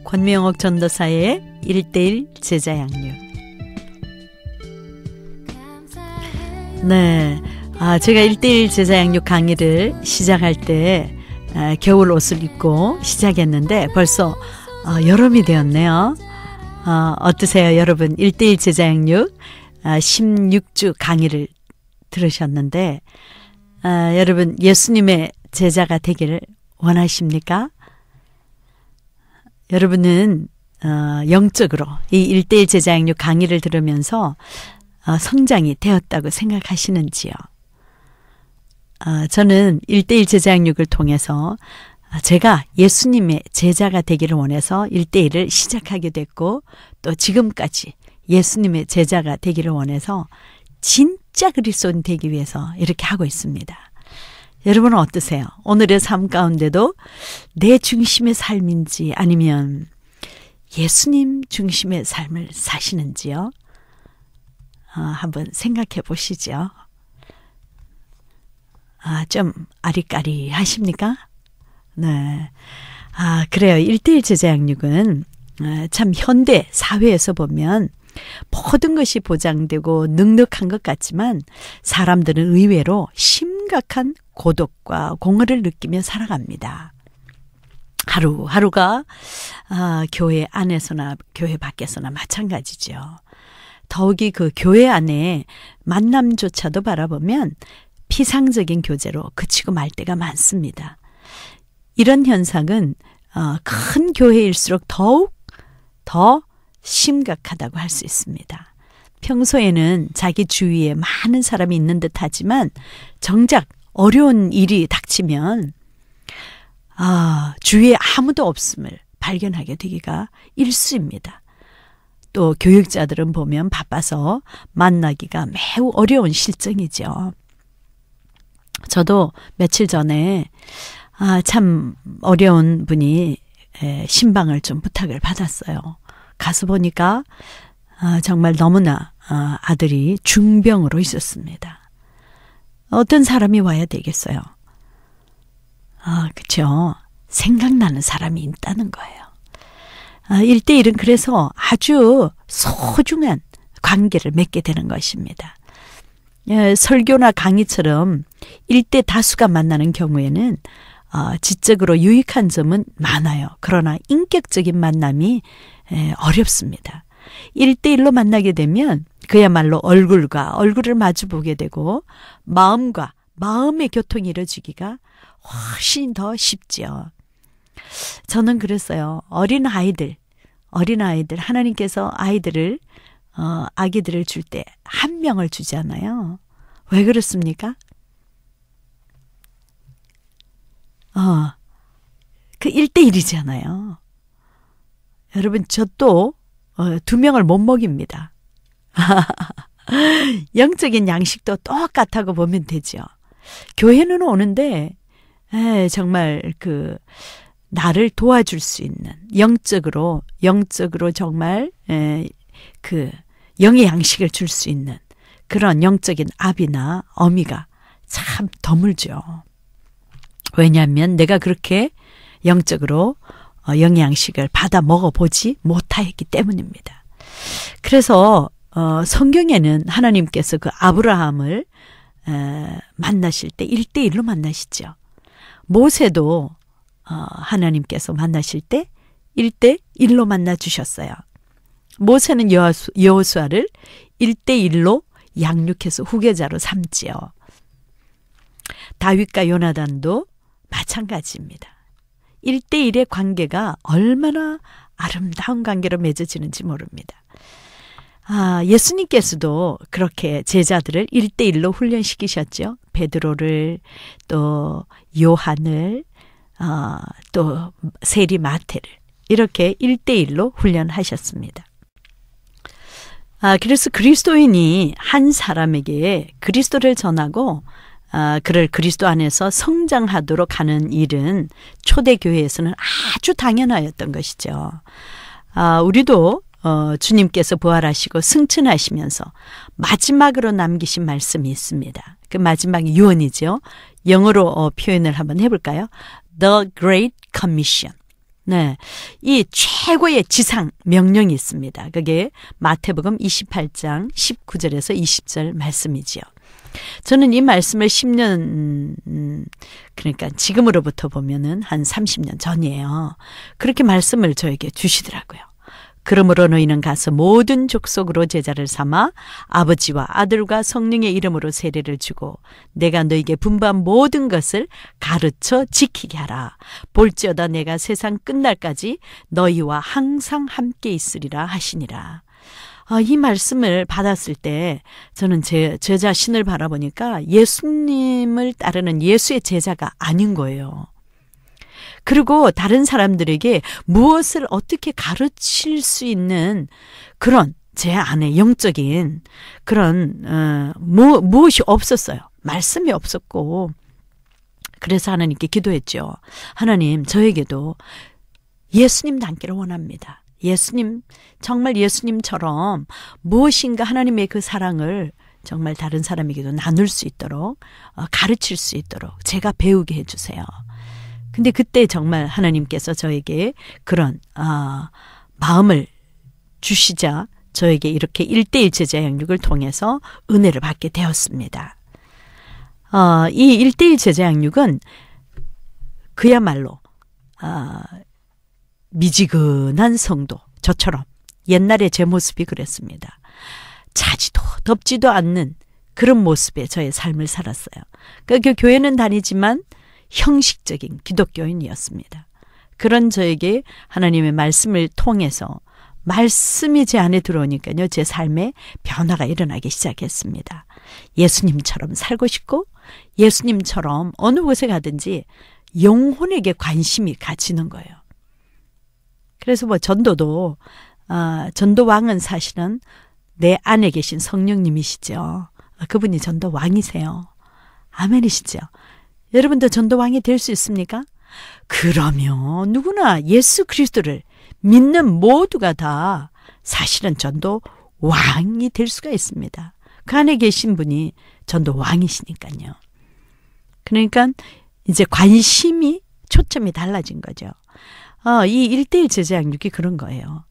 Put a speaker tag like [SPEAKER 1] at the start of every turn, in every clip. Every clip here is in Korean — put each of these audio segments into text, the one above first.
[SPEAKER 1] 권명옥 전도사의 1:1 제자 양육. 네, 제가 1:1 제자 양육 강의를 시작할 때 겨울 옷을 입고 시작했는데 벌써 여름이 되었네요. 어떠세요, 여러분? 1:1 제자 양육 16주 강의를 들으셨는데 여러분 예수님의 제자가 되기를 원하십니까? 여러분은 영적으로 이 1:1 제자 양육 강의를 들으면서 성장이 되었다고 생각하시는지요? 저는 1:1 제자 양육을 통해서 제가 예수님의 제자가 되기를 원해서 1:1을 시작하게 됐고 또 지금까지 예수님의 제자가 되기를 원해서 진짜 그리스도인 되기 위해서 이렇게 하고 있습니다. 여러분은 어떠세요? 오늘의 삶 가운데도 내 중심의 삶인지 아니면 예수님 중심의 삶을 사시는지요? 한번 생각해 보시죠. 좀 아리까리 하십니까? 네. 그래요. 1:1 제자 양육은 참 현대 사회에서 보면 모든 것이 보장되고 넉넉한 것 같지만 사람들은 의외로 심각한 고독과 공허를 느끼며 살아갑니다. 하루하루가 교회 안에서나 교회 밖에서나 마찬가지죠. 더욱이 그 교회 안에 만남조차도 바라보면 피상적인 교제로 그치고 말 때가 많습니다. 이런 현상은 큰 교회일수록 더욱 더 심각하다고 할 수 있습니다. 평소에는 자기 주위에 많은 사람이 있는 듯 하지만 정작 어려운 일이 닥치면 주위에 아무도 없음을 발견하게 되기가 일쑤입니다. 또 교육자들은 보면 바빠서 만나기가 매우 어려운 실정이죠. 저도 며칠 전에 참 어려운 분이 신방을 좀 부탁을 받았어요. 가서 보니까 정말 너무나 아들이 중병으로 있었습니다. 어떤 사람이 와야 되겠어요? 그렇죠. 생각나는 사람이 있다는 거예요. 1:1은 그래서 아주 소중한 관계를 맺게 되는 것입니다. 설교나 강의처럼 1대 다수가 만나는 경우에는 지적으로 유익한 점은 많아요. 그러나 인격적인 만남이 어렵습니다. 1:1로 만나게 되면 그야말로 얼굴과 얼굴을 마주 보게 되고 마음과 마음의 교통이 이루어지기가 훨씬 더 쉽지요. 저는 그랬어요. 어린아이들 하나님께서 아기들을 줄 때 한 명을 주잖아요. 왜 그렇습니까? 그 1:1이잖아요. 여러분, 저 또 2명을 못 먹입니다. 영적인 양식도 똑같다고 보면 되죠. 교회는 오는데 정말 나를 도와줄 수 있는 영적으로 정말 영의 양식을 줄 수 있는 그런 영적인 아비나 어미가 참 드물죠. 왜냐하면 내가 그렇게 영적으로 영의 양식을 받아 먹어보지 못하였기 때문입니다. 그래서 성경에는 하나님께서 그 아브라함을 만나실 때 1:1로 만나시죠. 모세도 하나님께서 만나실 때 1:1로 만나 주셨어요. 모세는 여호수아를 1:1로 양육해서 후계자로 삼지요. 다윗과 요나단도 마찬가지입니다. 1:1의 관계가 얼마나 아름다운 관계로 맺어지는지 모릅니다. 예수님께서도 그렇게 제자들을 1:1로 훈련시키셨죠. 베드로를 또 요한을 또 세리 마태를 이렇게 1:1로 훈련하셨습니다. 그래서 그리스도인이 한 사람에게 그리스도를 전하고 그를 그리스도 안에서 성장하도록 하는 일은 초대교회에서는 아주 당연하였던 것이죠. 우리도 주님께서 부활하시고 승천하시면서 마지막으로 남기신 말씀이 있습니다. 그 마지막이 유언이죠. 영어로 표현을 한번 해볼까요? The Great Commission. 네, 이 최고의 지상 명령이 있습니다. 그게 마태복음 28장 19절에서 20절 말씀이지요. 저는 이 말씀을 10년, 그러니까 지금으로부터 보면은 한 30년 전이에요. 그렇게 말씀을 저에게 주시더라고요. 그러므로 너희는 가서 모든 족속으로 제자를 삼아 아버지와 아들과 성령의 이름으로 세례를 주고 내가 너희에게 분부한 모든 것을 가르쳐 지키게 하라. 볼지어다 내가 세상 끝날까지 너희와 항상 함께 있으리라 하시니라. 이 말씀을 받았을 때 저는 제 자신을 바라보니까 예수님을 따르는 예수의 제자가 아닌 거예요. 그리고 다른 사람들에게 무엇을 어떻게 가르칠 수 있는 그런 제 안에 영적인 그런 무엇이 없었어요. 말씀이 없었고 그래서 하나님께 기도했죠. 하나님 저에게도 예수님 닮기를 원합니다. 예수님 정말 예수님처럼 무엇인가 하나님의 그 사랑을 정말 다른 사람에게도 나눌 수 있도록 가르칠 수 있도록 제가 배우게 해주세요. 근데 그때 정말 하나님께서 저에게 그런 마음을 주시자 저에게 이렇게 1:1 제자 양육을 통해서 은혜를 받게 되었습니다. 이 1:1 제자 양육은 그야말로 미지근한 성도, 저처럼 옛날에 제 모습이 그랬습니다. 차지도 덥지도 않는 그런 모습의 저의 삶을 살았어요. 그러니까 교회는 다니지만 형식적인 기독교인이었습니다. 그런 저에게 하나님의 말씀을 통해서 말씀이 제 안에 들어오니까요. 제 삶에 변화가 일어나기 시작했습니다. 예수님처럼 살고 싶고 예수님처럼 어느 곳에 가든지 영혼에게 관심이 가지는 거예요. 그래서 전도도 전도왕은 사실은 내 안에 계신 성령님이시죠. 그분이 전도왕이세요. 아멘이시죠. 여러분도 전도왕이 될 수 있습니까? 그러면 누구나 예수 그리스도를 믿는 모두가 다 사실은 전도왕이 될 수가 있습니다. 그 안에 계신 분이 전도왕이시니까요. 그러니까 이제 관심이 초점이 달라진 거죠. 이 1:1 제자 양육이 그런 거예요.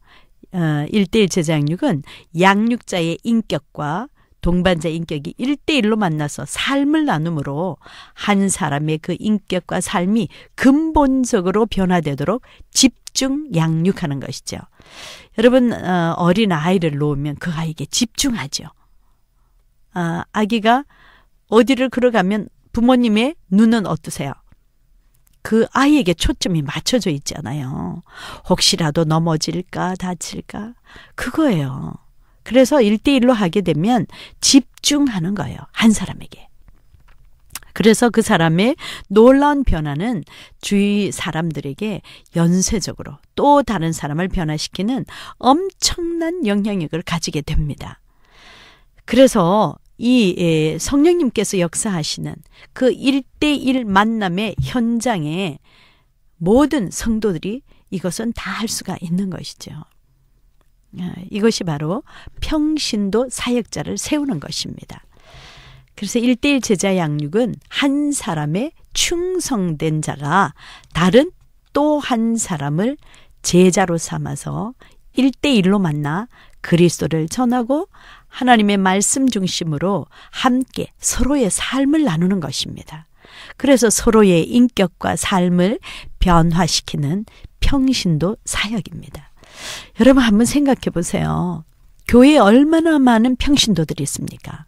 [SPEAKER 1] 1:1 제자 양육은 양육자의 인격과 동반자 인격이 1:1로 만나서 삶을 나눔으로 한 사람의 그 인격과 삶이 근본적으로 변화되도록 집중 양육하는 것이죠. 여러분 어린 아이를 놓으면 그 아이에게 집중하죠. 아기가 어디를 걸어가면 부모님의 눈은 어떠세요? 그 아이에게 초점이 맞춰져 있잖아요. 혹시라도 넘어질까 다칠까 그거예요. 그래서 1:1로 하게 되면 집중하는 거예요. 한 사람에게. 그래서 그 사람의 놀라운 변화는 주위 사람들에게 연쇄적으로 또 다른 사람을 변화시키는 엄청난 영향력을 가지게 됩니다. 그래서 이 성령님께서 역사하시는 그 1:1 만남의 현장에 모든 성도들이 이것은 다 할 수가 있는 것이죠. 이것이 바로 평신도 사역자를 세우는 것입니다. 그래서 1:1 제자 양육은 한 사람의 충성된 자가 다른 또 한 사람을 제자로 삼아서 1:1로 만나 그리스도를 전하고 하나님의 말씀 중심으로 함께 서로의 삶을 나누는 것입니다. 그래서 서로의 인격과 삶을 변화시키는 평신도 사역입니다. 여러분 한번 생각해 보세요. 교회에 얼마나 많은 평신도들이 있습니까?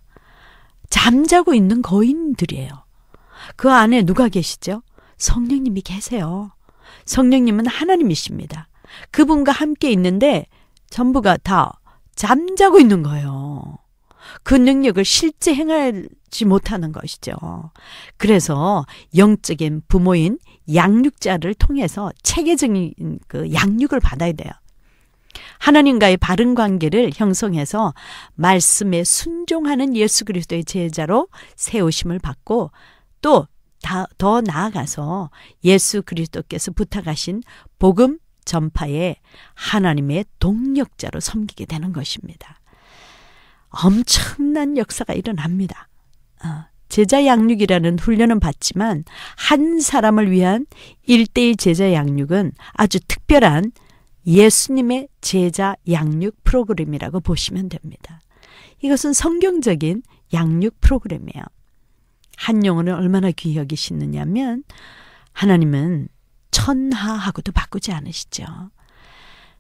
[SPEAKER 1] 잠자고 있는 거인들이에요. 그 안에 누가 계시죠? 성령님이 계세요. 성령님은 하나님이십니다. 그분과 함께 있는데 전부가 다 잠자고 있는 거예요. 그 능력을 실제 행하지 못하는 것이죠. 그래서 영적인 부모인 양육자를 통해서 체계적인 그 양육을 받아야 돼요. 하나님과의 바른 관계를 형성해서 말씀에 순종하는 예수 그리스도의 제자로 세우심을 받고 또 더 나아가서 예수 그리스도께서 부탁하신 복음 전파에 하나님의 동력자로 섬기게 되는 것입니다. 엄청난 역사가 일어납니다. 제자 양육이라는 훈련은 받지만 한 사람을 위한 1대1 제자 양육은 아주 특별한 예수님의 제자 양육 프로그램이라고 보시면 됩니다. 이것은 성경적인 양육 프로그램이에요. 한 영혼을 얼마나 귀히 여기시느냐면 하나님은 천하하고도 바꾸지 않으시죠.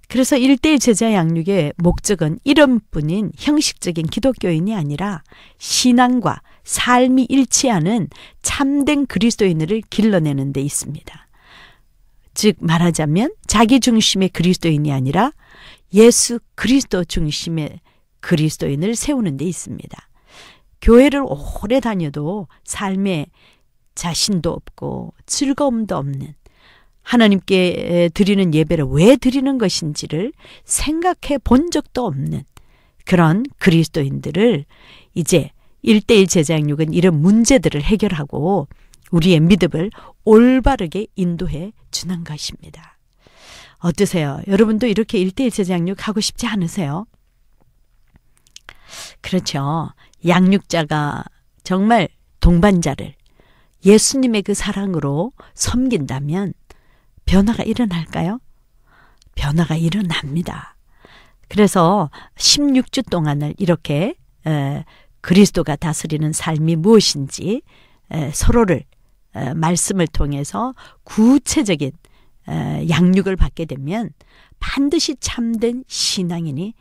[SPEAKER 1] 그래서 1대1 제자 양육의 목적은 이름뿐인 형식적인 기독교인이 아니라 신앙과 삶이 일치하는 참된 그리스도인을 길러내는 데 있습니다. 즉 말하자면 자기 중심의 그리스도인이 아니라 예수 그리스도 중심의 그리스도인을 세우는 데 있습니다. 교회를 오래 다녀도 삶에 자신도 없고 즐거움도 없는, 하나님께 드리는 예배를 왜 드리는 것인지를 생각해 본 적도 없는 그런 그리스도인들을 이제 1대1 제자 양육은 이런 문제들을 해결하고 우리의 믿음을 올바르게 인도해 주는 것입니다. 어떠세요? 여러분도 이렇게 1대1 제자 양육 하고 싶지 않으세요? 그렇죠. 양육자가 정말 동반자를 예수님의 그 사랑으로 섬긴다면 변화가 일어날까요? 변화가 일어납니다. 그래서 16주 동안을 이렇게 그리스도가 다스리는 삶이 무엇인지 서로를 말씀을 통해서 구체적인 양육을 받게 되면 반드시 참된 신앙인이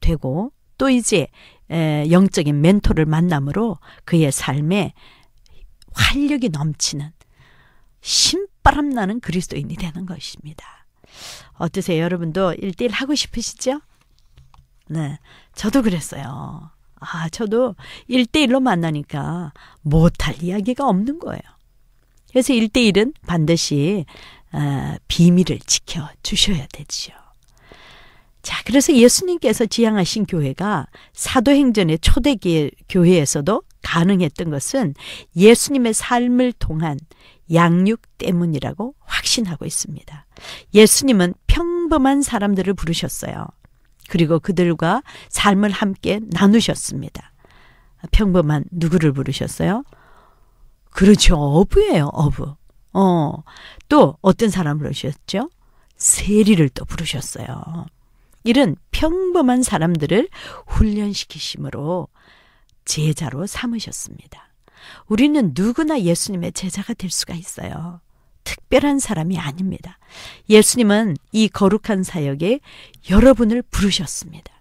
[SPEAKER 1] 되고 또 이제 영적인 멘토를 만남으로 그의 삶에 활력이 넘치는 신바람 나는 그리스도인이 되는 것입니다. 어떠세요? 여러분도 1대1 하고 싶으시죠? 네, 저도 그랬어요. 저도 1대1로 만나니까 못할 이야기가 없는 거예요. 그래서 1대1은 반드시 비밀을 지켜주셔야 되죠. 자, 그래서 예수님께서 지향하신 교회가 사도행전의 초대 교회에서도 가능했던 것은 예수님의 삶을 통한 양육 때문이라고 확신하고 있습니다. 예수님은 평범한 사람들을 부르셨어요. 그리고 그들과 삶을 함께 나누셨습니다. 평범한 누구를 부르셨어요? 그렇죠. 어부예요. 어부. 또 어떤 사람을 부르셨죠? 세리를 또 부르셨어요. 이런 평범한 사람들을 훈련시키심으로 제자로 삼으셨습니다. 우리는 누구나 예수님의 제자가 될 수가 있어요. 특별한 사람이 아닙니다. 예수님은 이 거룩한 사역에 여러분을 부르셨습니다.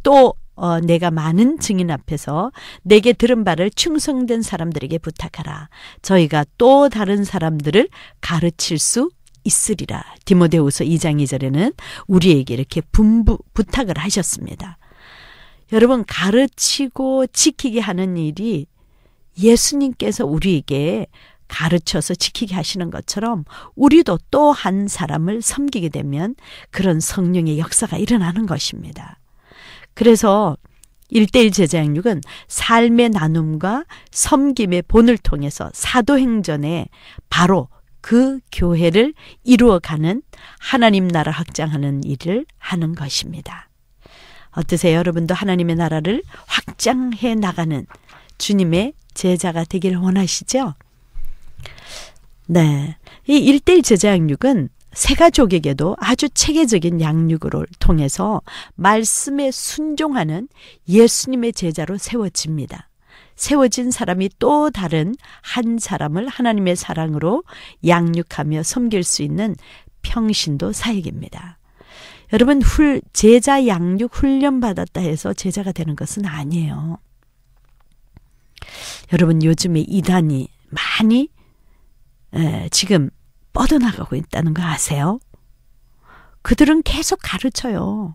[SPEAKER 1] 또 내가 많은 증인 앞에서 내게 들은 바를 충성된 사람들에게 부탁하라. 저희가 또 다른 사람들을 가르칠 수 있으리라. 디모데후서 2장 2절에는 우리에게 이렇게 부탁을 하셨습니다. 여러분, 가르치고 지키게 하는 일이 예수님께서 우리에게 가르쳐서 지키게 하시는 것처럼 우리도 또 한 사람을 섬기게 되면 그런 성령의 역사가 일어나는 것입니다. 그래서 1대1 제자 양육은 삶의 나눔과 섬김의 본을 통해서 사도행전에 바로 그 교회를 이루어가는 하나님 나라 확장하는 일을 하는 것입니다. 어떠세요? 여러분도 하나님의 나라를 확장해 나가는 주님의 제자가 되길 원하시죠? 네, 이 1대1 제자 양육은 세 가족에게도 아주 체계적인 양육을 통해서 말씀에 순종하는 예수님의 제자로 세워집니다. 세워진 사람이 또 다른 한 사람을 하나님의 사랑으로 양육하며 섬길 수 있는 평신도 사역입니다. 여러분, 제자 양육 훈련 받았다 해서 제자가 되는 것은 아니에요. 여러분, 요즘에 이단이 많이 지금 뻗어나가고 있다는 거 아세요? 그들은 계속 가르쳐요.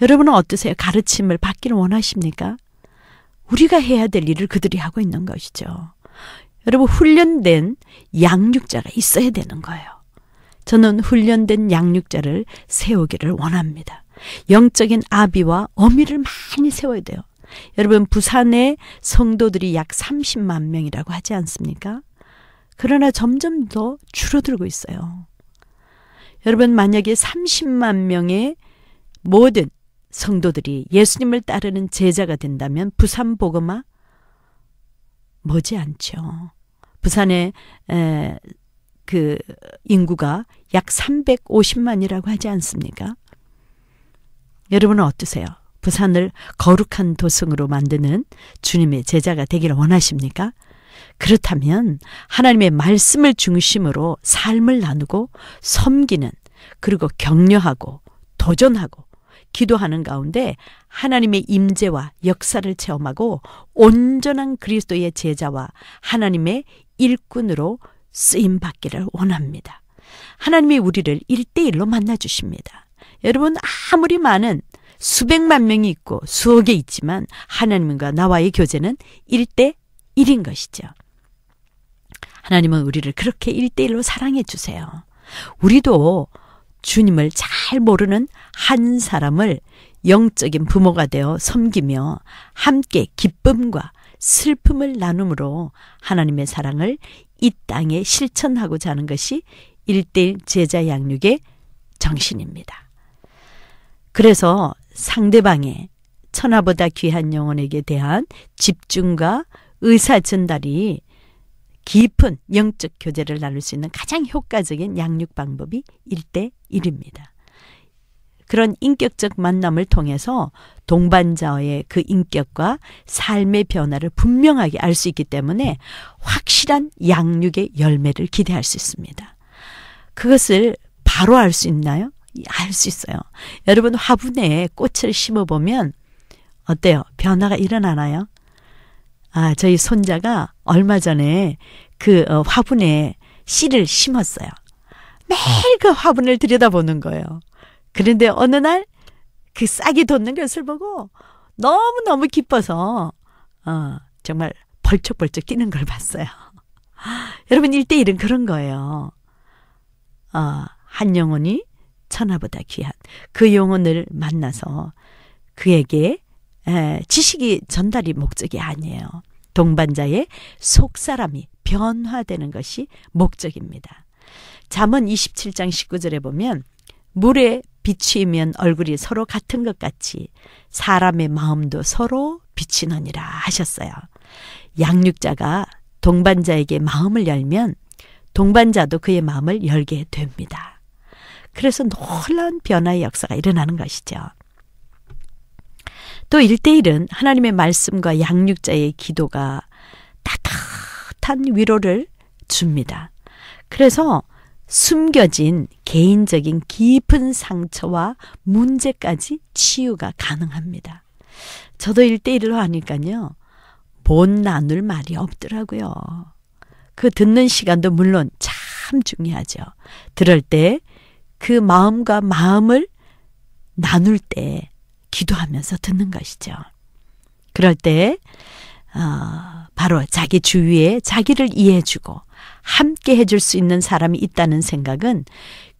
[SPEAKER 1] 여러분은 어떠세요? 가르침을 받기를 원하십니까? 우리가 해야 될 일을 그들이 하고 있는 것이죠. 여러분, 훈련된 양육자가 있어야 되는 거예요. 저는 훈련된 양육자를 세우기를 원합니다. 영적인 아비와 어미를 많이 세워야 돼요. 여러분, 부산의 성도들이 약 30만 명이라고 하지 않습니까? 그러나 점점 더 줄어들고 있어요. 여러분, 만약에 30만 명의 모든 성도들이 예수님을 따르는 제자가 된다면 부산 복음화 머지않죠. 부산의 그 인구가 약 350만이라고 하지 않습니까? 여러분은 어떠세요? 부산을 거룩한 도성으로 만드는 주님의 제자가 되기를 원하십니까? 그렇다면 하나님의 말씀을 중심으로 삶을 나누고 섬기는, 그리고 격려하고 도전하고 기도하는 가운데 하나님의 임재와 역사를 체험하고 온전한 그리스도의 제자와 하나님의 일꾼으로 쓰임받기를 원합니다. 하나님이 우리를 1대1로 만나주십니다. 여러분, 아무리 많은 수백만 명이 있고 수억에 있지만 하나님과 나와의 교제는 1대1인 것이죠. 하나님은 우리를 그렇게 1대1로 사랑해 주세요. 우리도 주님을 잘 모르는 한 사람을 영적인 부모가 되어 섬기며 함께 기쁨과 슬픔을 나눔으로 하나님의 사랑을 이 땅에 실천하고자 하는 것이 1대1 제자 양육의 정신입니다. 그래서 상대방의 천하보다 귀한 영혼에게 대한 집중과 의사 전달이 깊은 영적 교제를 나눌 수 있는 가장 효과적인 양육 방법이 1대1입니다. 그런 인격적 만남을 통해서 동반자의 그 인격과 삶의 변화를 분명하게 알 수 있기 때문에 확실한 양육의 열매를 기대할 수 있습니다. 그것을 바로 알 수 있나요? 알 수 있어요. 여러분, 화분에 꽃을 심어보면 어때요? 변화가 일어나나요? 저희 손자가 얼마 전에 그 화분에 씨를 심었어요. 매일 그 화분을 들여다보는 거예요. 그런데 어느 날 그 싹이 돋는 것을 보고 너무너무 기뻐서 정말 벌쩍벌쩍 뛰는 걸 봤어요. 여러분, 1대1은 그런 거예요. 한 영혼이 천하보다 귀한 그 영혼을 만나서 그에게 지식이 전달이 목적이 아니에요. 동반자의 속사람이 변화되는 것이 목적입니다. 잠언 27장 19절에 보면 물에 비추이면 얼굴이 서로 같은 것 같이 사람의 마음도 서로 비치느니라 하셨어요. 양육자가 동반자에게 마음을 열면 동반자도 그의 마음을 열게 됩니다. 그래서 놀라운 변화의 역사가 일어나는 것이죠. 또 1대1은 하나님의 말씀과 양육자의 기도가 따뜻한 위로를 줍니다. 그래서 숨겨진 개인적인 깊은 상처와 문제까지 치유가 가능합니다. 저도 1대1로 하니까요, 못 나눌 말이 없더라고요. 그 듣는 시간도 물론 참 중요하죠. 들을 때 그 마음과 마음을 나눌 때 기도하면서 듣는 것이죠. 그럴 때 바로 자기 주위에 자기를 이해해주고 함께 해줄 수 있는 사람이 있다는 생각은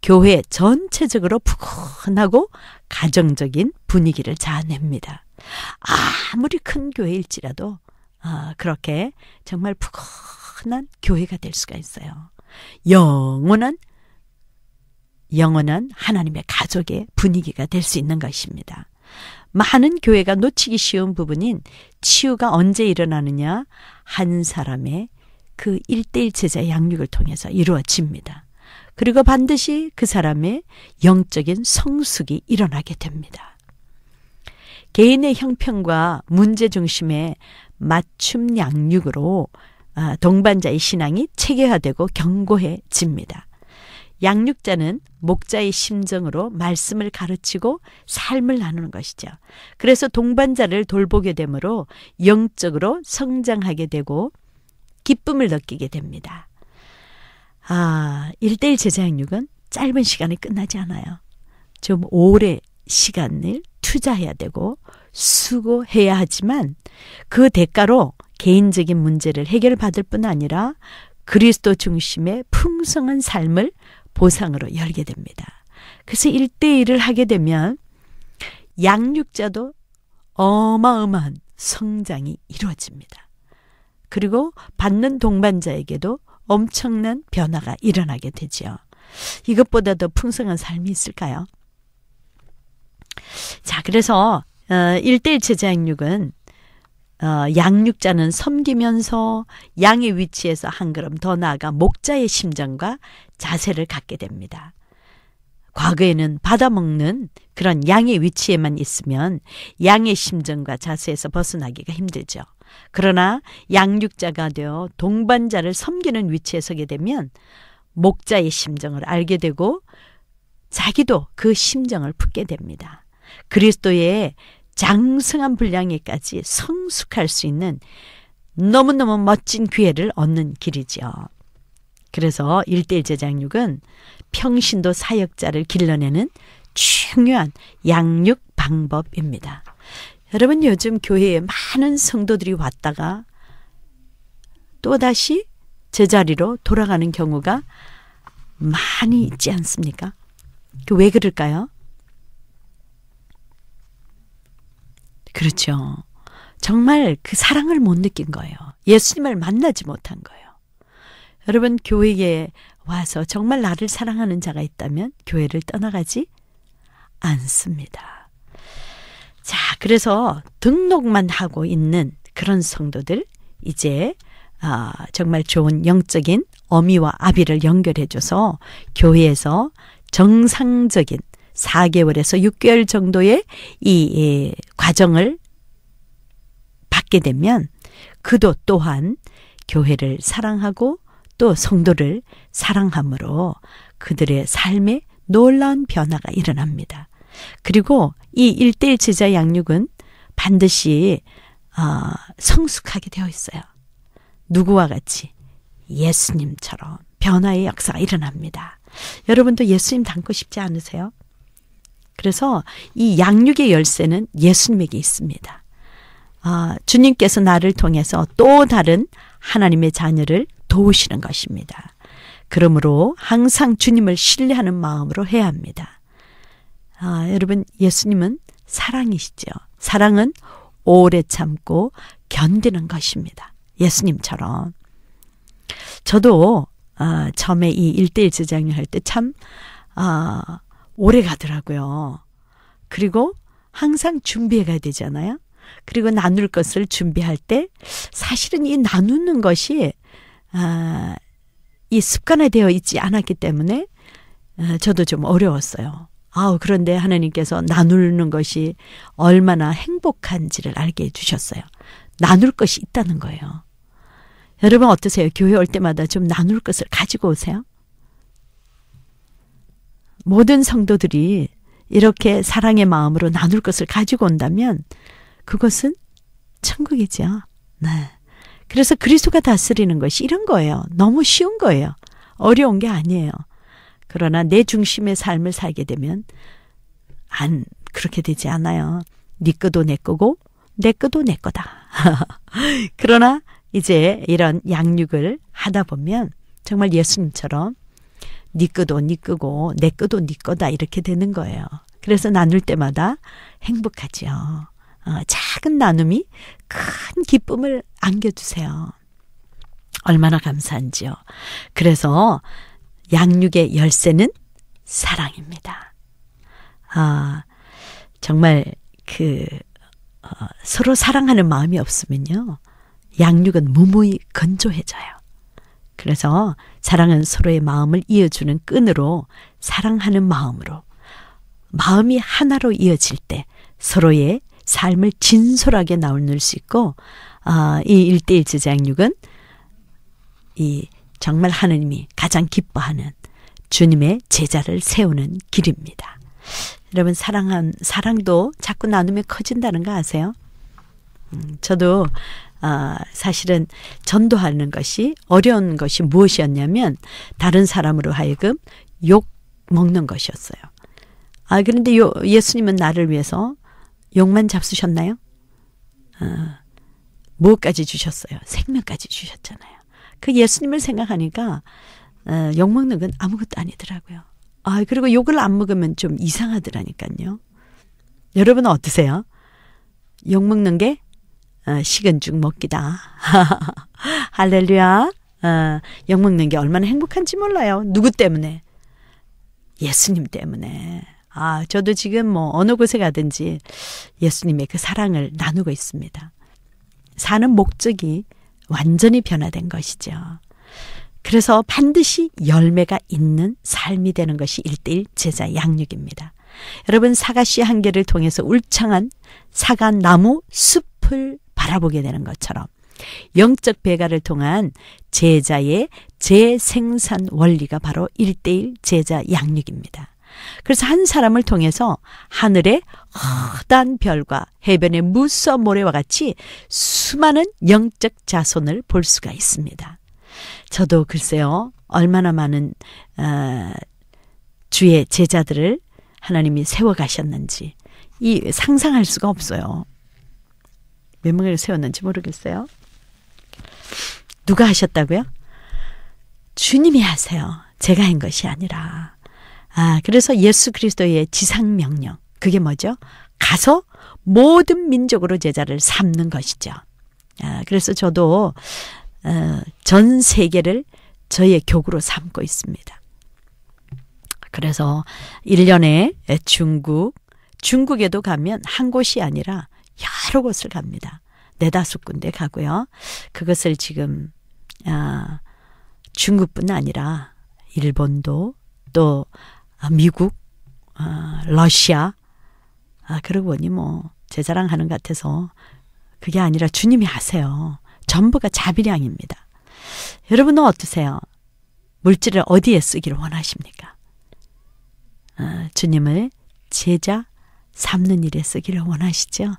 [SPEAKER 1] 교회 전체적으로 푸근하고 가정적인 분위기를 자아냅니다. 아무리 큰 교회일지라도 그렇게 정말 푸근한 교회가 될 수가 있어요. 영원한 하나님의 가족의 분위기가 될 수 있는 것입니다. 많은 교회가 놓치기 쉬운 부분인 치유가 언제 일어나느냐? 한 사람의 그 1대1 제자 양육을 통해서 이루어집니다. 그리고 반드시 그 사람의 영적인 성숙이 일어나게 됩니다. 개인의 형편과 문제 중심의 맞춤 양육으로 동반자의 신앙이 체계화되고 견고해집니다. 양육자는 목자의 심정으로 말씀을 가르치고 삶을 나누는 것이죠. 그래서 동반자를 돌보게 되므로 영적으로 성장하게 되고 기쁨을 느끼게 됩니다. 1대1 제자 양육은 짧은 시간에 끝나지 않아요. 좀 오래 시간을 투자해야 되고 수고해야 하지만 그 대가로 개인적인 문제를 해결받을 뿐 아니라 그리스도 중심의 풍성한 삶을 보상으로 열게 됩니다. 그래서 1대1을 하게 되면 양육자도 어마어마한 성장이 이루어집니다. 그리고 받는 동반자에게도 엄청난 변화가 일어나게 되죠. 이것보다 더 풍성한 삶이 있을까요? 자, 그래서 1대1 제자 양육은 양육자는 섬기면서 양의 위치에서 한 걸음 더 나아가 목자의 심정과 자세를 갖게 됩니다. 과거에는 받아먹는 그런 양의 위치에만 있으면 양의 심정과 자세에서 벗어나기가 힘들죠. 그러나 양육자가 되어 동반자를 섬기는 위치에 서게 되면 목자의 심정을 알게 되고 자기도 그 심정을 품게 됩니다. 그리스도의 장성한 분량에까지 성숙할 수 있는 너무너무 멋진 기회를 얻는 길이죠. 그래서 1:1 제자양육은 평신도 사역자를 길러내는 중요한 양육 방법입니다. 여러분, 요즘 교회에 많은 성도들이 왔다가 또다시 제자리로 돌아가는 경우가 많이 있지 않습니까? 왜 그럴까요? 그렇죠. 정말 그 사랑을 못 느낀 거예요. 예수님을 만나지 못한 거예요. 여러분, 교회에 와서 정말 나를 사랑하는 자가 있다면 교회를 떠나가지 않습니다. 자, 그래서 등록만 하고 있는 그런 성도들, 이제 정말 좋은 영적인 어미와 아비를 연결해줘서 교회에서 정상적인 4개월에서 6개월 정도의 이 과정을 받게 되면 그도 또한 교회를 사랑하고 또 성도를 사랑함으로 그들의 삶에 놀라운 변화가 일어납니다. 그리고 이 1:1 제자 양육은 반드시 성숙하게 되어 있어요. 누구와 같이? 예수님처럼 변화의 역사가 일어납니다. 여러분도 예수님 닮고 싶지 않으세요? 그래서 이 양육의 열쇠는 예수님에게 있습니다. 주님께서 나를 통해서 또 다른 하나님의 자녀를 도우시는 것입니다. 그러므로 항상 주님을 신뢰하는 마음으로 해야 합니다. 여러분, 예수님은 사랑이시죠. 사랑은 오래 참고 견디는 것입니다. 예수님처럼. 저도 처음에 이 1:1 제자양육 할 때 참 오래 가더라고요. 그리고 항상 준비해 가야 되잖아요. 그리고 나눌 것을 준비할 때 사실은 이 나누는 것이 이 습관화되어 있지 않았기 때문에 저도 좀 어려웠어요. 그런데 하나님께서 나누는 것이 얼마나 행복한지를 알게 해주셨어요. 나눌 것이 있다는 거예요. 여러분 어떠세요? 교회 올 때마다 좀 나눌 것을 가지고 오세요? 모든 성도들이 이렇게 사랑의 마음으로 나눌 것을 가지고 온다면 그것은 천국이죠. 네. 그래서 그리스도가 다스리는 것이 이런 거예요. 너무 쉬운 거예요. 어려운 게 아니에요. 그러나 내 중심의 삶을 살게 되면 그렇게 되지 않아요. 네 거도 내 거고 내 거도 내 거다. 그러나 이제 이런 양육을 하다 보면 정말 예수님처럼 네 거도 네 거고 내 거도 네 거다 이렇게 되는 거예요. 그래서 나눌 때마다 행복하죠. 작은 나눔이 큰 기쁨을 안겨주세요. 얼마나 감사한지요. 그래서 양육의 열쇠는 사랑입니다. 정말 서로 사랑하는 마음이 없으면요. 양육은 무모히 건조해져요. 그래서 사랑은 서로의 마음을 이어주는 끈으로 사랑하는 마음으로 마음이 하나로 이어질 때 서로의 삶을 진솔하게 나눌 수 있고 이 1:1 제자 양육은 이 정말 하느님이 가장 기뻐하는 주님의 제자를 세우는 길입니다. 여러분 사랑도 자꾸 나누면 커진다는 거 아세요? 저도 사실은 전도하는 것이 어려운 것이 무엇이었냐면 다른 사람으로 하여금 욕 먹는 것이었어요. 그런데 예수님은 나를 위해서 욕만 잡수셨나요? 무엇까지 주셨어요? 생명까지 주셨잖아요. 그 예수님을 생각하니까 욕 먹는 건 아무것도 아니더라고요. 그리고 욕을 안 먹으면 좀 이상하더라니까요. 여러분은 어떠세요? 욕 먹는 게 식은 죽 먹기다. 할렐루야. 욕 먹는 게 얼마나 행복한지 몰라요. 누구 때문에? 예수님 때문에. 저도 지금 어느 곳에 가든지 예수님의 그 사랑을 나누고 있습니다. 사는 목적이 완전히 변화된 것이죠. 그래서 반드시 열매가 있는 삶이 되는 것이 1:1 제자 양육입니다. 여러분, 사과씨 한 개를 통해서 울창한 사과나무 숲을 바라보게 되는 것처럼 영적 배가를 통한 제자의 재생산 원리가 바로 1:1 제자 양육입니다. 그래서 한 사람을 통해서 하늘의 허다한 별과 해변의 무수한 모래와 같이 수많은 영적 자손을 볼 수가 있습니다. 저도 글쎄요, 얼마나 많은 주의 제자들을 하나님이 세워가셨는지 상상할 수가 없어요. 몇 명을 세웠는지 모르겠어요. 누가 하셨다고요? 주님이 하세요. 제가 한 것이 아니라. 그래서 예수 그리스도의 지상명령, 그게 뭐죠? 가서 모든 민족으로 제자를 삼는 것이죠. 그래서 저도 전 세계를 저의 교구로 삼고 있습니다. 그래서 1년에 중국에도 가면 한 곳이 아니라 여러 곳을 갑니다. 4-5군데 가고요. 그것을 지금 중국뿐 아니라 일본도, 또 미국, 러시아, 그러고 보니 제 자랑하는 것 같아서 그게 아니라 주님이 하세요. 전부가 자비량입니다. 여러분은 어떠세요? 물질을 어디에 쓰기를 원하십니까? 주님을 제자 삼는 일에 쓰기를 원하시죠?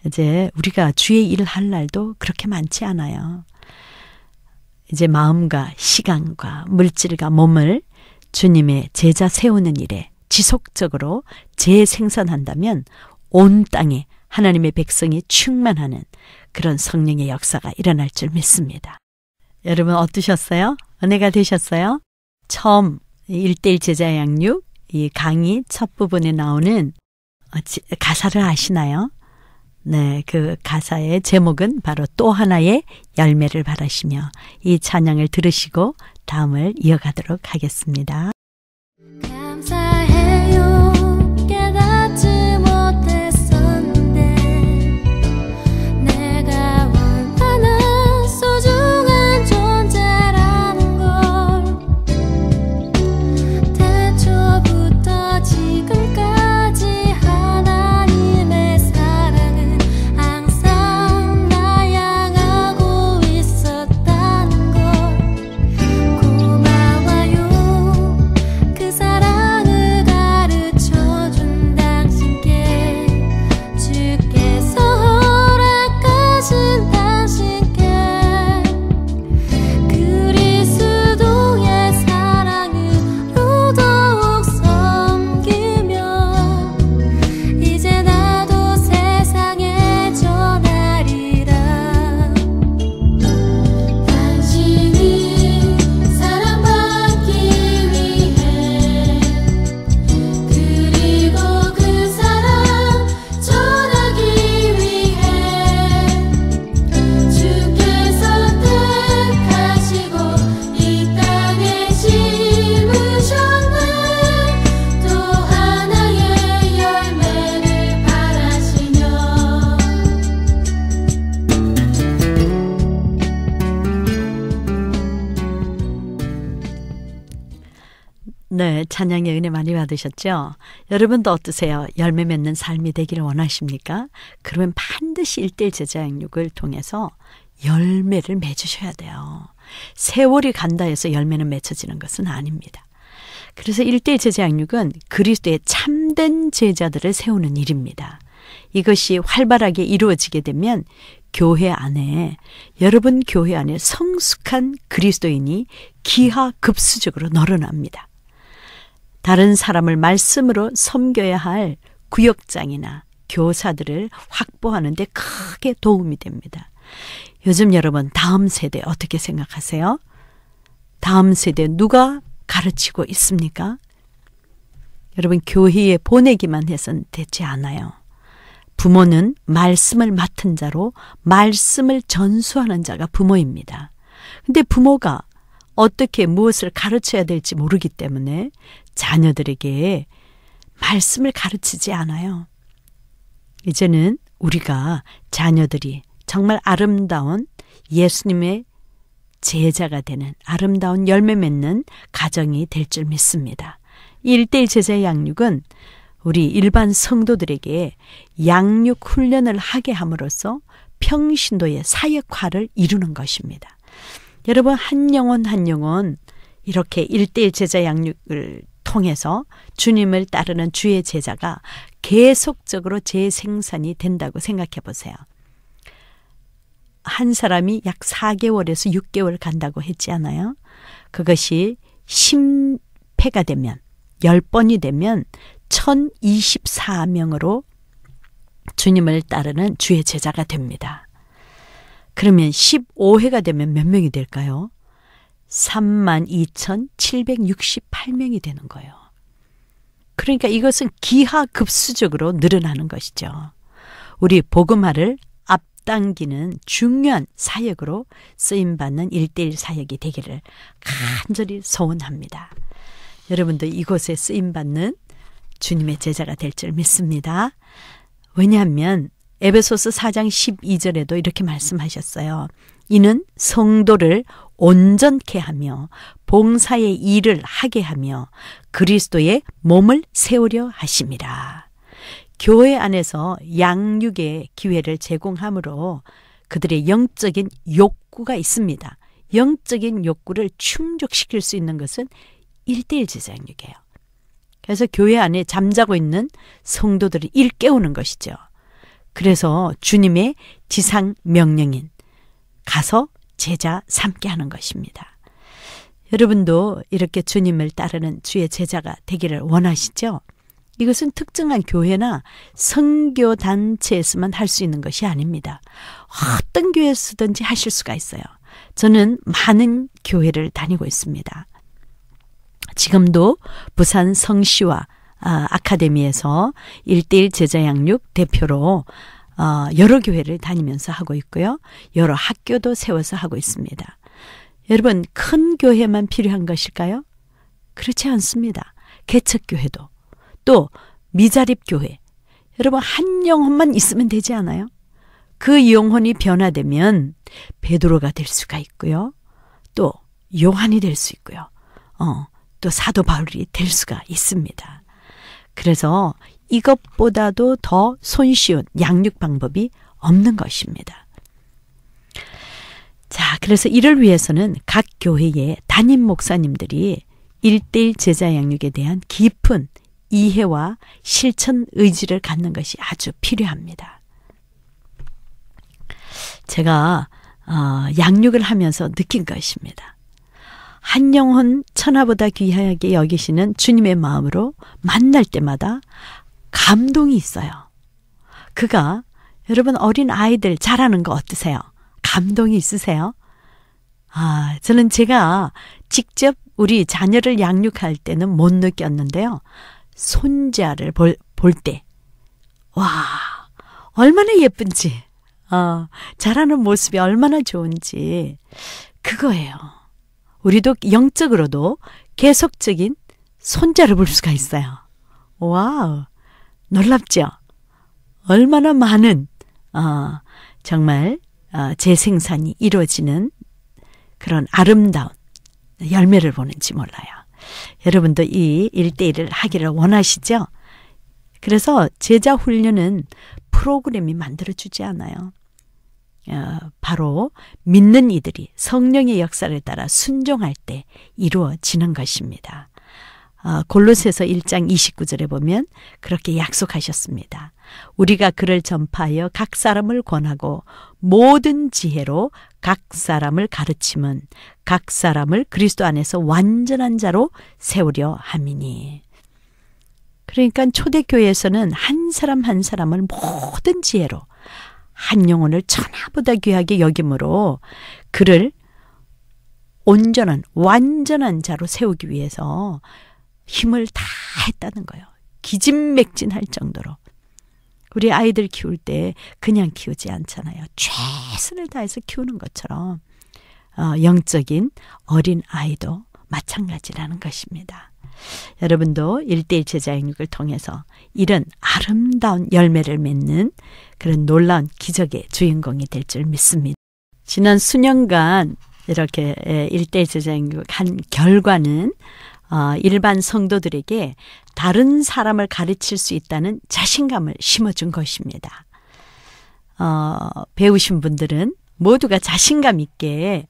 [SPEAKER 1] 이제 우리가 주의 일을 할 날도 그렇게 많지 않아요. 이제 마음과 시간과 물질과 몸을 주님의 제자 세우는 일에 지속적으로 재생산한다면 온 땅에 하나님의 백성이 충만하는 그런 성령의 역사가 일어날 줄 믿습니다. 여러분 어떠셨어요? 은혜가 되셨어요? 처음 1:1 제자 양육 이 강의 첫 부분에 나오는 가사를 아시나요? 네, 그 가사의 제목은 바로 또 하나의 열매를 바라시며, 이 찬양을 들으시고 다음을 이어가도록 하겠습니다.
[SPEAKER 2] 감사해요. 깨닫지 못했었는데 내가 얼마나 소중한 존재라는 걸 태초부터 지금까지 하나님의 사랑은 항상 나 향하고 있었다는 걸 고마워요. 그 사랑을 가르쳐준 당신께, 주께서 허락하신 당신께 그리스도의 사랑으로 더욱 섬기며 이제 나도 세상에 전하리라. 당신이 사랑받기 위해 그리고 그 사랑 전하기 위해 주께서 택하시고 이 땅에 심으셨네. 또 하나의 열매를 바라시며
[SPEAKER 1] 네, 찬양의 은혜 많이 받으셨죠? 여러분도 어떠세요? 열매 맺는 삶이 되기를 원하십니까? 그러면 반드시 1:1 제자 양육을 통해서 열매를 맺으셔야 돼요. 세월이 간다 해서 열매는 맺혀지는 것은 아닙니다. 그래서 1:1 제자 양육은 그리스도의 참된 제자들을 세우는 일입니다. 이것이 활발하게 이루어지게 되면 교회 안에, 여러분 교회 안에 성숙한 그리스도인이 기하급수적으로 늘어납니다. 다른 사람을 말씀으로 섬겨야 할 구역장이나 교사들을 확보하는 데 크게 도움이 됩니다. 요즘 여러분 다음 세대 어떻게 생각하세요? 다음 세대 누가 가르치고 있습니까? 여러분 교회에 보내기만 해서는 되지 않아요. 부모는 말씀을 맡은 자로 말씀을 전수하는 자가 부모입니다. 근데 부모가 어떻게 무엇을 가르쳐야 될지 모르기 때문에 자녀들에게 말씀을 가르치지 않아요. 이제는 우리가 자녀들이 정말 아름다운 예수님의 제자가 되는 아름다운 열매 맺는 가정이 될 줄 믿습니다. 1:1 제자 양육은 우리 일반 성도들에게 양육 훈련을 하게 함으로써 평신도의 사역화를 이루는 것입니다. 여러분, 한 영혼 한 영혼 이렇게 1:1 제자 양육을 통해서 주님을 따르는 주의 제자가 계속적으로 재생산이 된다고 생각해 보세요. 한 사람이 약 4개월에서 6개월 간다고 했지 않아요? 그것이 10회가 되면 10번이 되면 1024명으로 주님을 따르는 주의 제자가 됩니다. 그러면 15회가 되면 몇 명이 될까요? 32,768명이 되는 거예요. 그러니까 이것은 기하급수적으로 늘어나는 것이죠. 우리 복음화를 앞당기는 중요한 사역으로 쓰임받는 1:1 사역이 되기를 간절히 소원합니다. 여러분도 이곳에 쓰임받는 주님의 제자가 될 줄 믿습니다. 왜냐하면 에베소서 4장 12절에도 이렇게 말씀하셨어요. 이는 성도를 온전케 하며 봉사의 일을 하게 하며 그리스도의 몸을 세우려 하심이라. 교회 안에서 양육의 기회를 제공함으로 그들의 영적인 욕구가 있습니다. 영적인 욕구를 충족시킬 수 있는 것은 1:1 제자 양육이에요. 그래서 교회 안에 잠자고 있는 성도들을 일깨우는 것이죠. 그래서 주님의 지상 명령인 가서 제자 삼게 하는 것입니다. 여러분도 이렇게 주님을 따르는 주의 제자가 되기를 원하시죠? 이것은 특정한 교회나 선교단체에서만 할 수 있는 것이 아닙니다. 어떤 교회에서든지 하실 수가 있어요. 저는 많은 교회를 다니고 있습니다. 지금도 부산 성시와 아카데미에서 1:1 제자 양육 대표로 여러 교회를 다니면서 하고 있고요. 여러 학교도 세워서 하고 있습니다. 여러분, 큰 교회만 필요한 것일까요? 그렇지 않습니다. 개척교회도 또 미자립교회. 여러분, 한 영혼만 있으면 되지 않아요? 그 영혼이 변화되면 베드로가 될 수가 있고요. 또 요한이 될 수 있고요. 또 사도 바울이 될 수가 있습니다. 그래서 이것보다도 더 손쉬운 양육 방법이 없는 것입니다. 자, 그래서 이를 위해서는 각 교회의 담임 목사님들이 1:1 제자 양육에 대한 깊은 이해와 실천 의지를 갖는 것이 아주 필요합니다. 제가 양육을 하면서 느낀 것입니다. 한 영혼 천하보다 귀하게 여기시는 주님의 마음으로 만날 때마다 감동이 있어요. 그가 여러분 어린 아이들 잘하는 거 어떠세요? 감동이 있으세요? 저는 제가 직접 우리 자녀를 양육할 때는 못 느꼈는데요. 손자를 볼 때, 와, 얼마나 예쁜지, 잘하는 모습이 얼마나 좋은지, 그거예요. 우리도 영적으로도 계속적인 손자를 볼 수가 있어요. 와우, 놀랍죠? 얼마나 많은 정말 재생산이 이루어지는 그런 아름다운 열매를 보는지 몰라요. 여러분도 이 1:1을 하기를 원하시죠? 그래서 제자 훈련은 프로그램이 만들어주지 않아요. 바로 믿는 이들이 성령의 역사를 따라 순종할 때 이루어지는 것입니다. 골로새서 1장 29절에 보면 그렇게 약속하셨습니다. 우리가 그를 전파하여 각 사람을 권하고 모든 지혜로 각 사람을 가르침은 각 사람을 그리스도 안에서 완전한 자로 세우려 함이니. 그러니까 초대교회에서는 한 사람 한 사람을 모든 지혜로 한 영혼을 천하보다 귀하게 여김으로 그를 온전한 완전한 자로 세우기 위해서 힘을 다 했다는 거예요. 기진맥진할 정도로. 우리 아이들 키울 때 그냥 키우지 않잖아요. 최선을 다해서 키우는 것처럼 영적인 어린 아이도 마찬가지라는 것입니다. 여러분도 1:1 제자 양육을 통해서 이런 아름다운 열매를 맺는 그런 놀라운 기적의 주인공이 될 줄 믿습니다. 지난 수년간 이렇게 1:1 제자 양육을 한 결과는 일반 성도들에게 다른 사람을 가르칠 수 있다는 자신감을 심어준 것입니다. 배우신 분들은 모두가 자신감 있게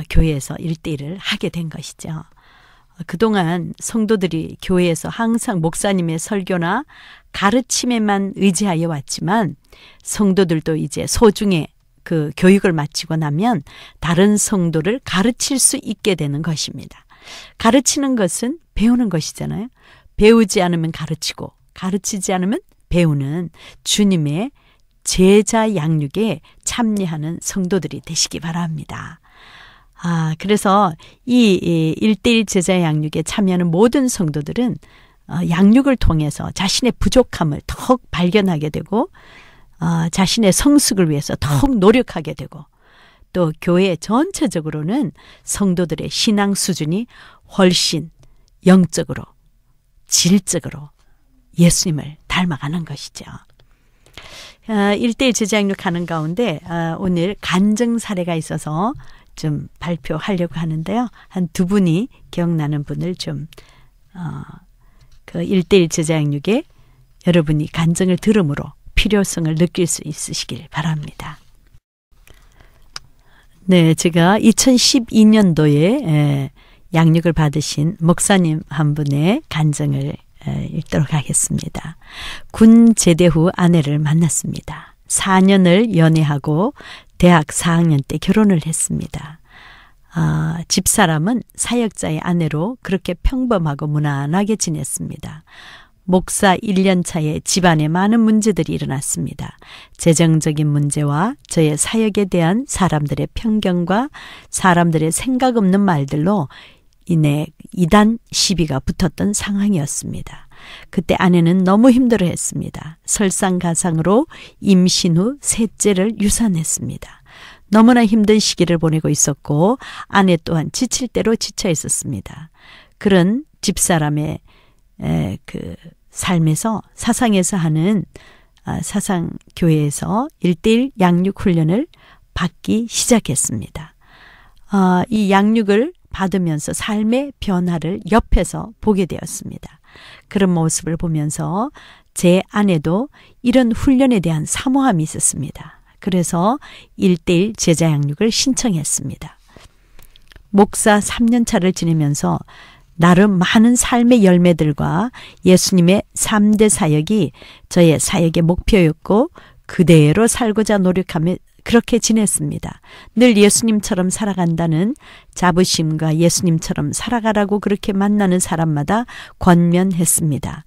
[SPEAKER 1] 교회에서 1:1을 하게 된 것이죠. 그동안 성도들이 교회에서 항상 목사님의 설교나 가르침에만 의지하여 왔지만 성도들도 이제 소중에 그 교육을 마치고 나면 다른 성도를 가르칠 수 있게 되는 것입니다. 가르치는 것은 배우는 것이잖아요. 배우지 않으면 가르치고 가르치지 않으면 배우는 주님의 제자 양육에 참여하는 성도들이 되시기 바랍니다. 그래서 이 1:1 제자 양육에 참여하는 모든 성도들은 양육을 통해서 자신의 부족함을 더욱 발견하게 되고 자신의 성숙을 위해서 더욱 노력하게 되고 또 교회 전체적으로는 성도들의 신앙 수준이 훨씬 영적으로 질적으로 예수님을 닮아가는 것이죠. 1:1 제자 양육하는 가운데 오늘 간증 사례가 있어서 좀 발표하려고 하는데요. 한 두 분이 기억나는 분을 좀 그 1:1 제자 양육에 여러분이 간증을 들음으로 필요성을 느낄 수 있으시길 바랍니다. 네, 제가 2012년도에 양육을 받으신 목사님 한 분의 간증을 읽도록 하겠습니다. 군 제대 후 아내를 만났습니다. 4년을 연애하고 대학 4학년 때 결혼을 했습니다. 집사람은 사역자의 아내로 그렇게 평범하고 무난하게 지냈습니다. 목사 1년 차에 집안에 많은 문제들이 일어났습니다. 재정적인 문제와 저의 사역에 대한 사람들의 편견과 사람들의 생각 없는 말들로 인해 이단 시비가 붙었던 상황이었습니다. 그때 아내는 너무 힘들어했습니다. 설상가상으로 임신 후 셋째를 유산했습니다. 너무나 힘든 시기를 보내고 있었고 아내 또한 지칠 대로 지쳐 있었습니다. 그런 집사람의 그 삶에서 사상에서 하는 사상교회에서 1:1 양육 훈련을 받기 시작했습니다. 이 양육을 받으면서 삶의 변화를 옆에서 보게 되었습니다. 그런 모습을 보면서 제 아내도 이런 훈련에 대한 사모함이 있었습니다. 그래서 1:1 제자 양육을 신청했습니다. 목사 3년 차를 지내면서 나름 많은 삶의 열매들과 예수님의 3대 사역이 저의 사역의 목표였고 그대로 살고자 노력하며 그렇게 지냈습니다. 늘 예수님처럼 살아간다는 자부심과 예수님처럼 살아가라고 그렇게 만나는 사람마다 권면했습니다.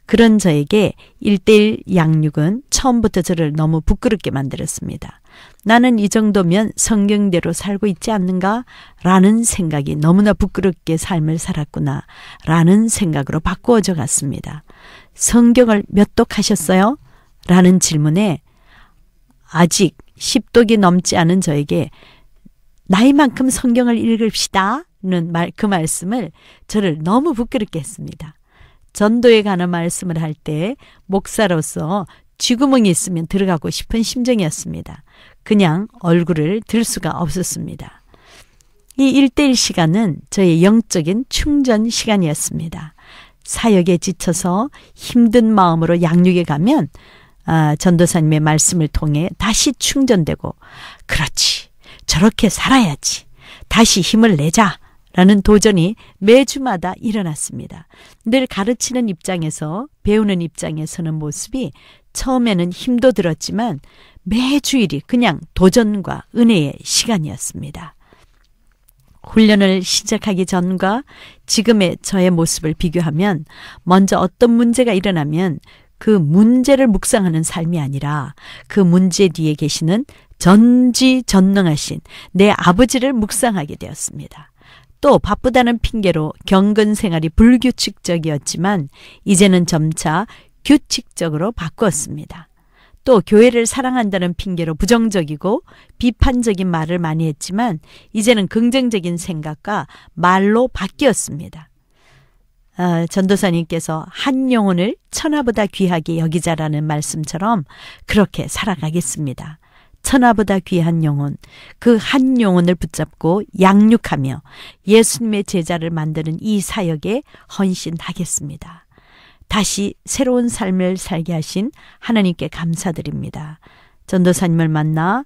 [SPEAKER 1] 그런 저에게 1:1 양육은 처음부터 저를 너무 부끄럽게 만들었습니다. 나는 이 정도면 성경대로 살고 있지 않는가? 라는 생각이 너무나 부끄럽게 삶을 살았구나 라는 생각으로 바꾸어져 갔습니다. 성경을 몇 독 하셨어요? 라는 질문에 아직 10독이 넘지 않은 저에게 나이만큼 성경을 읽읍시다는 그 말씀을 저를 너무 부끄럽게 했습니다. 전도에 관한 말씀을 할 때 목사로서 쥐구멍이 있으면 들어가고 싶은 심정이었습니다. 그냥 얼굴을 들 수가 없었습니다. 이 1:1 시간은 저의 영적인 충전 시간이었습니다. 사역에 지쳐서 힘든 마음으로 양육에 가면 전도사님의 말씀을 통해 다시 충전되고 그렇지 저렇게 살아야지 다시 힘을 내자 라는 도전이 매주마다 일어났습니다. 늘 가르치는 입장에서 배우는 입장에 서는 모습이 처음에는 힘도 들었지만 매주일이 그냥 도전과 은혜의 시간이었습니다. 훈련을 시작하기 전과 지금의 저의 모습을 비교하면 먼저 어떤 문제가 일어나면 그 문제를 묵상하는 삶이 아니라 그 문제 뒤에 계시는 전지전능하신 내 아버지를 묵상하게 되었습니다. 또 바쁘다는 핑계로 경건 생활이 불규칙적이었지만 이제는 점차 규칙적으로 바꾸었습니다. 또 교회를 사랑한다는 핑계로 부정적이고 비판적인 말을 많이 했지만 이제는 긍정적인 생각과 말로 바뀌었습니다. 전도사님께서 한 영혼을 천하보다 귀하게 여기자라는 말씀처럼 그렇게 살아가겠습니다. 천하보다 귀한 영혼, 그 한 영혼을 붙잡고 양육하며 예수님의 제자를 만드는 이 사역에 헌신하겠습니다. 다시 새로운 삶을 살게 하신 하나님께 감사드립니다. 전도사님을 만나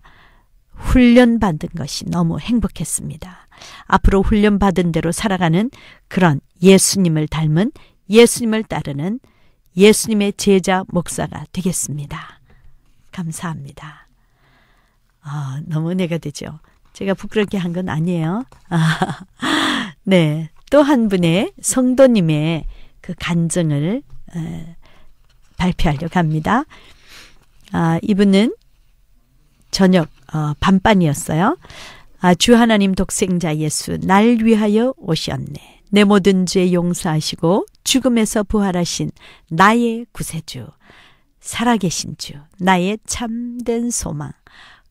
[SPEAKER 1] 훈련받은 것이 너무 행복했습니다. 앞으로 훈련받은 대로 살아가는 그런 예수님을 닮은, 예수님을 따르는 예수님의 제자 목사가 되겠습니다. 감사합니다. 너무 은혜가 되죠. 제가 부끄럽게 한 건 아니에요. 네, 또 한 분의 성도님의 그 간증을 발표하려고 합니다. 이분은 저녁 밤반이었어요. 주 하나님 독생자 예수 날 위하여 오셨네. 내 모든 죄 용서하시고 죽음에서 부활하신 나의 구세주, 살아계신 주, 나의 참된 소망,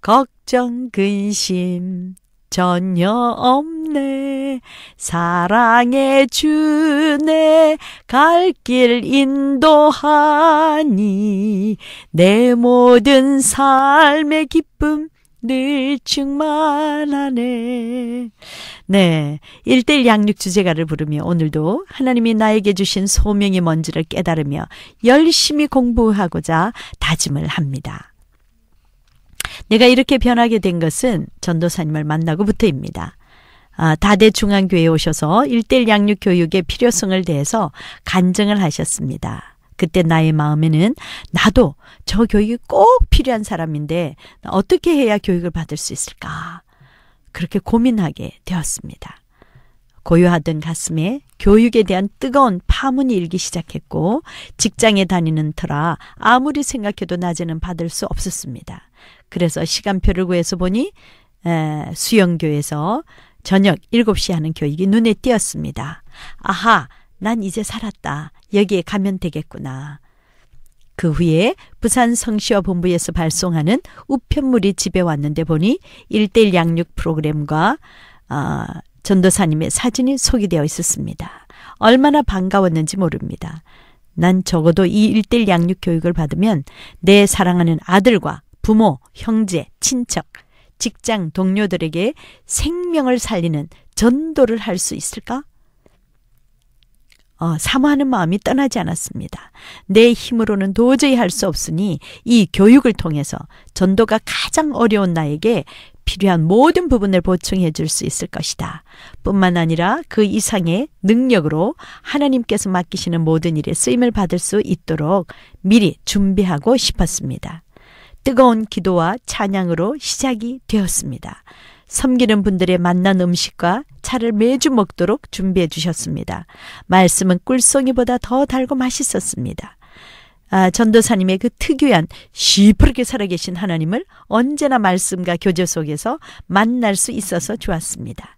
[SPEAKER 1] 걱정 근심 전혀 없네. 사랑의 주내 갈 길 인도하니 내 모든 삶의 기쁨 늘 충만하네. 네, 1:1 양육 주제가를 부르며 오늘도 하나님이 나에게 주신 소명이 뭔지를 깨달으며 열심히 공부하고자 다짐을 합니다. 내가 이렇게 변하게 된 것은 전도사님을 만나고부터입니다. 다대 중앙교회에 오셔서 1:1 양육 교육의 필요성을 대해서 간증을 하셨습니다. 그때 나의 마음에는 나도 저 교육이 꼭 필요한 사람인데 어떻게 해야 교육을 받을 수 있을까? 그렇게 고민하게 되었습니다. 고요하던 가슴에 교육에 대한 뜨거운 파문이 일기 시작했고 직장에 다니는 터라 아무리 생각해도 낮에는 받을 수 없었습니다. 그래서 시간표를 구해서 보니 수영교에서 저녁 7시에 하는 교육이 눈에 띄었습니다. 아하, 난 이제 살았다. 여기에 가면 되겠구나. 그 후에 부산 성시화본부에서 발송하는 우편물이 집에 왔는데 보니 1:1 양육 프로그램과 전도사님의 사진이 소개되어 있었습니다. 얼마나 반가웠는지 모릅니다. 난 적어도 이 1:1 양육 교육을 받으면 내 사랑하는 아들과 부모, 형제, 친척, 직장 동료들에게 생명을 살리는 전도를 할 수 있을까? 사모하는 마음이 떠나지 않았습니다. 내 힘으로는 도저히 할 수 없으니 이 교육을 통해서 전도가 가장 어려운 나에게 필요한 모든 부분을 보충해 줄 수 있을 것이다. 뿐만 아니라 그 이상의 능력으로 하나님께서 맡기시는 모든 일에 쓰임을 받을 수 있도록 미리 준비하고 싶었습니다. 뜨거운 기도와 찬양으로 시작이 되었습니다. 섬기는 분들의 맛난 음식과 차를 매주 먹도록 준비해 주셨습니다. 말씀은 꿀송이보다 더 달고 맛있었습니다. 전도사님의 그 특유한 시퍼렇게 살아계신 하나님을 언제나 말씀과 교제 속에서 만날 수 있어서 좋았습니다.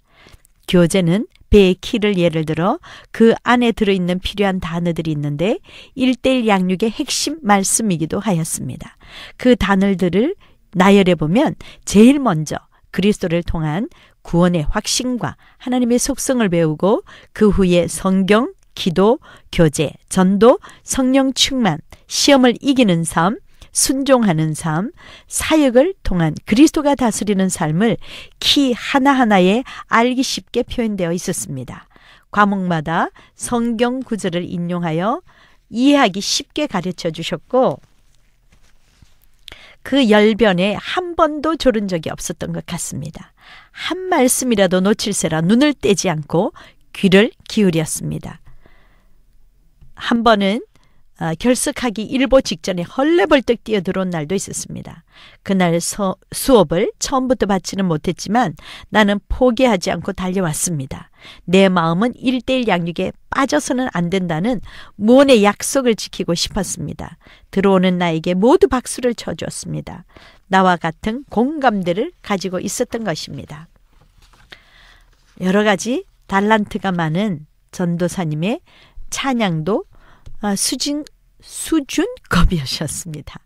[SPEAKER 1] 교재는 배의 키를 예를 들어 그 안에 들어있는 필요한 단어들이 있는데 1:1 양육의 핵심 말씀이기도 하였습니다. 그 단어들을 나열해 보면 제일 먼저 그리스도를 통한 구원의 확신과 하나님의 속성을 배우고 그 후에 성경, 기도, 교제, 전도, 성령 충만, 시험을 이기는 삶, 순종하는 삶, 사역을 통한 그리스도가 다스리는 삶을 키 하나하나에 알기 쉽게 표현되어 있었습니다. 과목마다 성경 구절을 인용하여 이해하기 쉽게 가르쳐 주셨고 그 열변에 한 번도 졸은 적이 없었던 것 같습니다. 한 말씀이라도 놓칠세라 눈을 떼지 않고 귀를 기울였습니다. 한 번은 결석하기 일보 직전에 헐레벌떡 뛰어들어온 날도 있었습니다. 그날 수업을 처음부터 받지는 못했지만 나는 포기하지 않고 달려왔습니다. 내 마음은 1:1 양육에 빠져서는 안 된다는 무언의 약속을 지키고 싶었습니다. 들어오는 나에게 모두 박수를 쳐주었습니다. 나와 같은 공감대를 가지고 있었던 것입니다. 여러 가지 달란트가 많은 전도사님의 찬양도 수준급이셨습니다.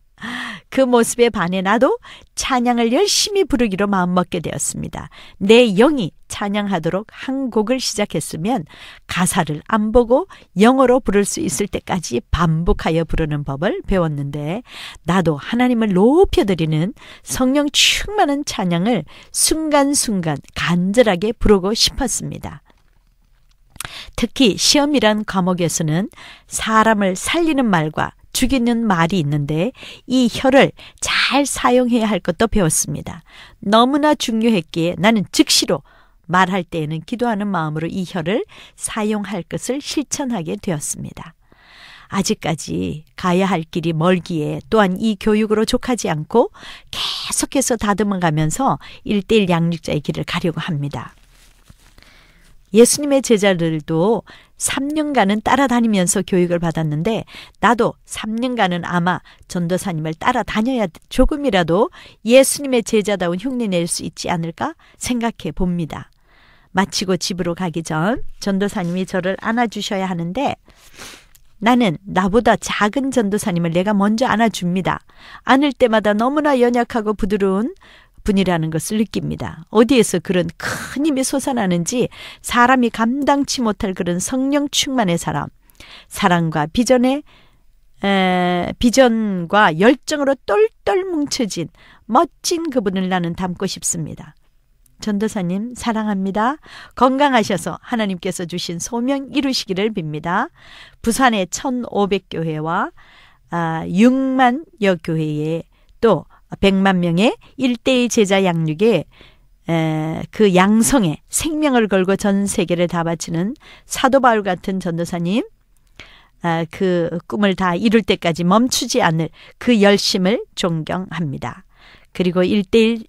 [SPEAKER 1] 그 모습에 반해 나도 찬양을 열심히 부르기로 마음먹게 되었습니다. 내 영이 찬양하도록 한 곡을 시작했으면 가사를 안 보고 영어로 부를 수 있을 때까지 반복하여 부르는 법을 배웠는데 나도 하나님을 높여드리는 성령 충만한 찬양을 순간순간 간절하게 부르고 싶었습니다. 특히 시험이란 과목에서는 사람을 살리는 말과 죽이는 말이 있는데 이 혀를 잘 사용해야 할 것도 배웠습니다. 너무나 중요했기에 나는 즉시로 말할 때에는 기도하는 마음으로 이 혀를 사용할 것을 실천하게 되었습니다. 아직까지 가야 할 길이 멀기에 또한 이 교육으로 족하지 않고 계속해서 다듬어가면서 1:1 양육자의 길을 가려고 합니다. 예수님의 제자들도 3년간은 따라다니면서 교육을 받았는데 나도 3년간은 아마 전도사님을 따라다녀야 조금이라도 예수님의 제자다운 흉내 낼 수 있지 않을까 생각해 봅니다. 마치고 집으로 가기 전 전도사님이 저를 안아주셔야 하는데 나는 나보다 작은 전도사님을 내가 먼저 안아줍니다. 안을 때마다 너무나 연약하고 부드러운 분이라는 것을 느낍니다. 어디에서 그런 큰 힘이 솟아나는지 사람이 감당치 못할 그런 성령 충만의 사람, 사랑과 비전과 열정으로 똘똘 뭉쳐진 멋진 그분을 나는 닮고 싶습니다. 전도사님 사랑합니다. 건강하셔서 하나님께서 주신 소명 이루시기를 빕니다. 부산의 1500교회와 6만여 교회에 또 100만 명의 1:1 제자 양육에 그 양성에 생명을 걸고 전 세계를 다 바치는 사도 바울 같은 전도사님 그 꿈을 다 이룰 때까지 멈추지 않을 그 열심을 존경합니다. 그리고 1:1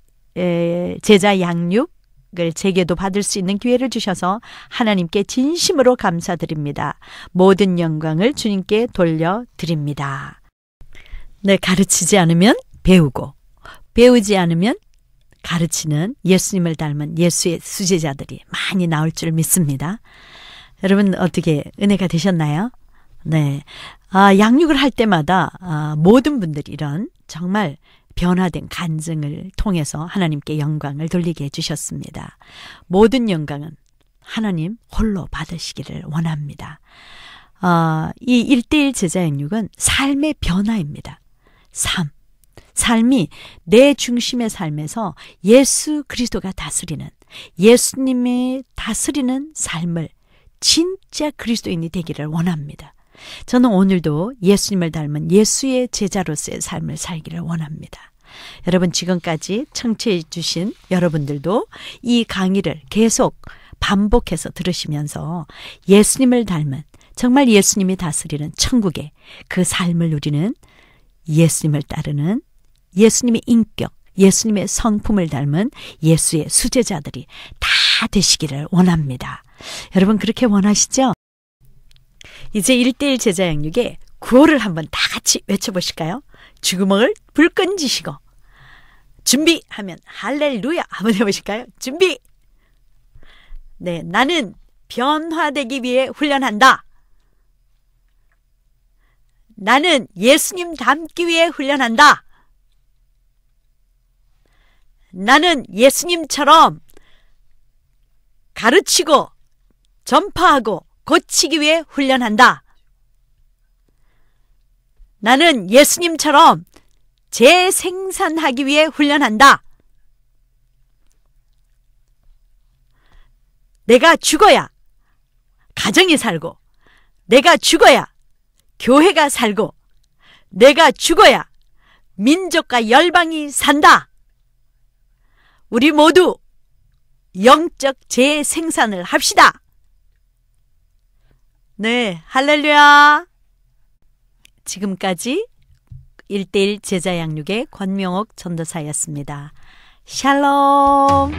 [SPEAKER 1] 제자 양육을 제게도 받을 수 있는 기회를 주셔서 하나님께 진심으로 감사드립니다. 모든 영광을 주님께 돌려드립니다. 네, 가르치지 않으면 배우고 배우지 않으면 가르치는 예수님을 닮은 예수의 수제자들이 많이 나올 줄 믿습니다. 여러분 어떻게 은혜가 되셨나요? 네, 양육을 할 때마다 모든 분들이 이런 정말 변화된 간증을 통해서 하나님께 영광을 돌리게 해주셨습니다. 모든 영광은 하나님 홀로 받으시기를 원합니다. 이 1:1 제자 양육은 삶의 변화입니다. 삶이 내 중심의 삶에서 예수 그리스도가 다스리는 예수님이 다스리는 삶을 진짜 그리스도인이 되기를 원합니다. 저는 오늘도 예수님을 닮은 예수의 제자로서의 삶을 살기를 원합니다. 여러분 지금까지 청취해 주신 여러분들도 이 강의를 계속 반복해서 들으시면서 예수님을 닮은 정말 예수님이 다스리는 천국의 그 삶을 누리는 예수님을 따르는 예수님의 인격, 예수님의 성품을 닮은 예수의 수제자들이 다 되시기를 원합니다. 여러분 그렇게 원하시죠? 이제 1:1 제자 양육의 구호를 한번 다 같이 외쳐보실까요? 주구멍을 불끈 쥐시고 준비하면 할렐루야 한번 해보실까요? 준비! 네, 나는 변화되기 위해 훈련한다. 나는 예수님 닮기 위해 훈련한다. 나는 예수님처럼 가르치고 전파하고 고치기 위해 훈련한다. 나는 예수님처럼 재생산하기 위해 훈련한다. 내가 죽어야 가정이 살고, 내가 죽어야 교회가 살고, 내가 죽어야 민족과 열방이 산다. 우리 모두 영적 재생산을 합시다. 네, 할렐루야. 지금까지 1:1 제자 양육의 권명옥 전도사였습니다. 샬롬.